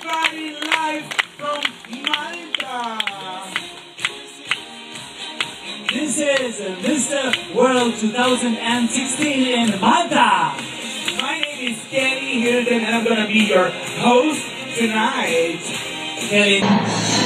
everybody live from Malta. This is Mr. World 2016 in Malta. My name is Kenny Hilton and I'm gonna be your host tonight. Kenny.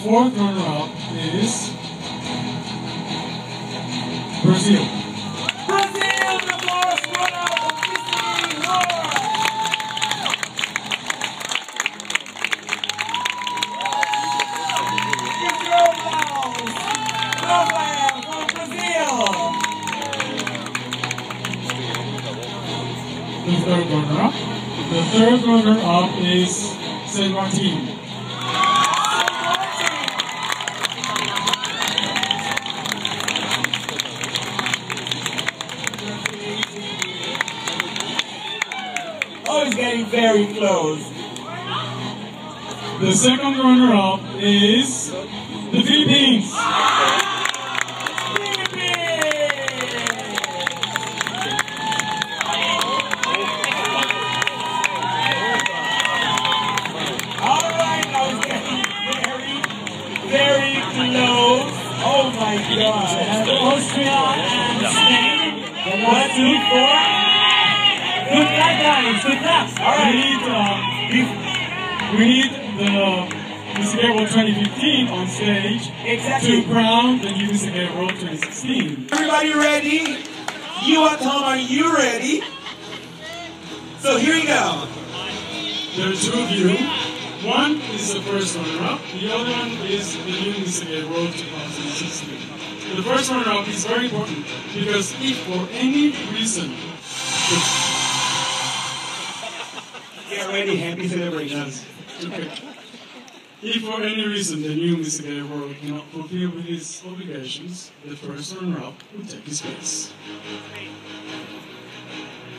fourth runner-up is Brazil. Brazil, the fourth runner-up of History World. Give your applause. Rafael from Brazil. The third runner-up. The third runner-up is San Martin. Oh, it's getting very close. The second runner-up is the Philippines. Alright, now it's getting very close. Oh my god. Austria and Spain. 1, 2, 4. Good luck, guys. Good luck. Alright. We need the Mr. Gay World 2015 on stage Exactly. to crown the new Mr. Gay World 2016. Everybody ready? You at home, are you ready? So here we go. There are two of you. One is the first runner-up, the other one is the new Mr. Gay World 2016. The first runner-up is very important because if for any reason Get ready, happy celebrations. okay, if for any reason the new Mr. Gay World cannot fulfill his obligations, the first runner-up will take his place.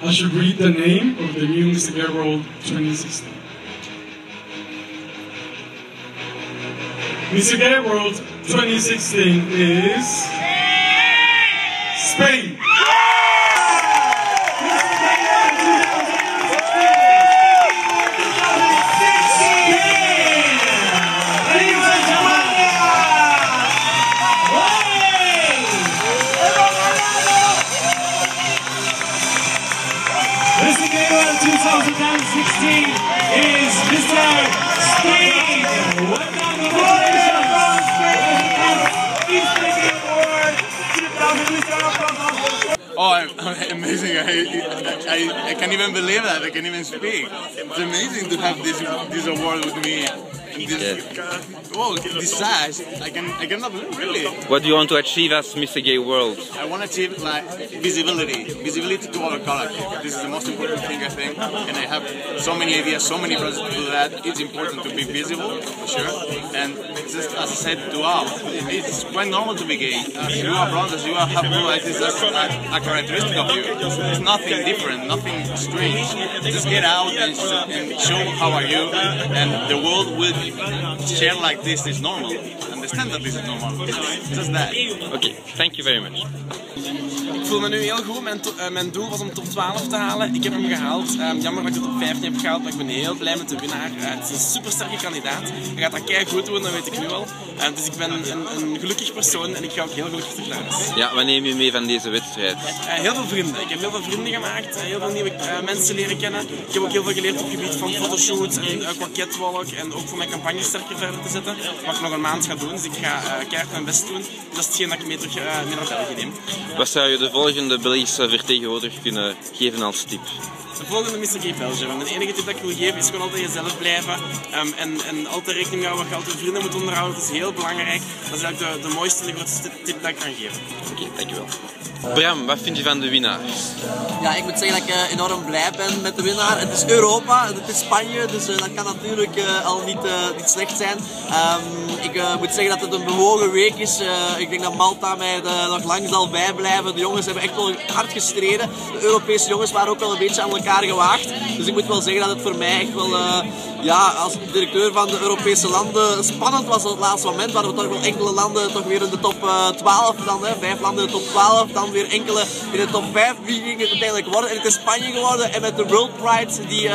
I should read the name of the new Mr. Gay World 2016. Mr. Gay World 2016 is Spain. Mr. Gay World 2016 is Mr. Spain. Welcome to Oh, amazing. I can't even believe that. I can't even speak. It's amazing to have this award with me. This size. I cannot believe, really. What do you want to achieve as Mr. Gay World? I want to achieve like visibility to our collective. This is the most important thing, I think, and I have so many ideas, so many projects to do that. It's important to be visible, for sure, and just as I said to all, it's quite normal to be gay. As you are blonde, as you have blue eyes, it's just a characteristic of you. It's nothing different, nothing strange. Just get out and show how are you, and the world will share like this is normal. Understand that this is normal. Just that. Okay, thank you very much. Ik voel me nu heel goed. Mijn doel was om top 12 te halen. Ik heb hem gehaald. Jammer dat ik de top 15 heb gehaald, maar ik ben heel blij met de winnaar. Het is een supersterke kandidaat. Hij gaat dat kei goed doen, dat weet ik nu al. Dus ik ben een gelukkig persoon en ik ga ook heel gelukkig terug naar huis. Ja, wat neem je mee van deze wedstrijd? Heel veel vrienden. Ik heb heel veel vrienden gemaakt, heel veel nieuwe mensen leren kennen. Ik heb ook heel veel geleerd op het gebied van fotoshoots en qua catwalk en ook voor mijn campagne sterker verder te zetten. Wat ik nog een maand ga doen, dus ik ga keihard mijn best doen. Dat is hetgeen dat ik mee naar België neem. Wat zou je de volgende Belgische vertegenwoordiger kunnen geven als tip? De volgende Mr. Gay Belgium. De enige tip dat ik wil geven is gewoon altijd jezelf blijven en altijd rekening houden wat je altijd vrienden moet onderhouden. Dat is heel belangrijk. Dat is eigenlijk de mooiste en de grootste tip dat ik kan geven. Oké, dankjewel. Bram, wat vind je van de winnaar? Ja, ik moet zeggen dat ik enorm blij ben met de winnaar. Het is Europa, het is Spanje, dus dat kan natuurlijk al niet slecht zijn. Ik moet zeggen dat het een bewogen week is. Ik denk dat Malta mij nog lang zal bijblijven. De jongens hebben echt wel hard gestreden. De Europese jongens waren ook wel een beetje aan elkaar gewaagd. Dus ik moet wel zeggen dat het voor mij echt wel, als directeur van de Europese landen, spannend was op het laatste moment. Waar we toch wel enkele landen toch weer in de top 12, dan 5 landen in de top 12, dan weer enkele in de top 5. Wie ging het uiteindelijk worden? En het is Spanje geworden. En met de World Pride die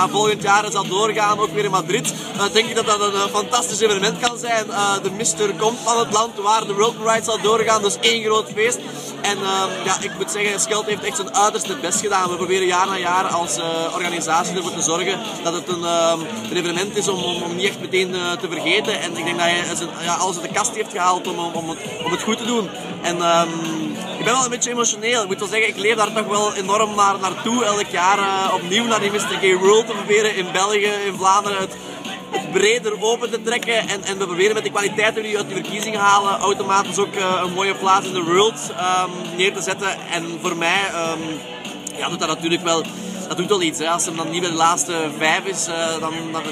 volgend jaar zal doorgaan, ook weer in Madrid, denk ik dat dat een fantastisch evenement kan zijn. De Mister komt van het land waar de World Pride zal doorgaan, dus één groot feest. En ja, ik moet zeggen, Skelt heeft echt zijn uiterste best gedaan. We proberen jaar na jaar als organisatie ervoor te zorgen dat het een evenement is om niet echt meteen te vergeten. En ik denk dat hij alles uit de kast heeft gehaald om het goed te doen. En ik ben wel een beetje emotioneel. Ik moet wel zeggen, ik leef daar toch wel enorm naartoe. Elk jaar opnieuw naar die Mr. Gay World te proberen in België, in Vlaanderen. Het breder open te trekken en we proberen met de kwaliteiten die we uit die verkiezingen halen automatisch ook een mooie plaats in de world neer te zetten. En voor mij doet dat natuurlijk wel, dat doet wel iets. Hè. Als hem dan niet bij de laatste 5 is, dan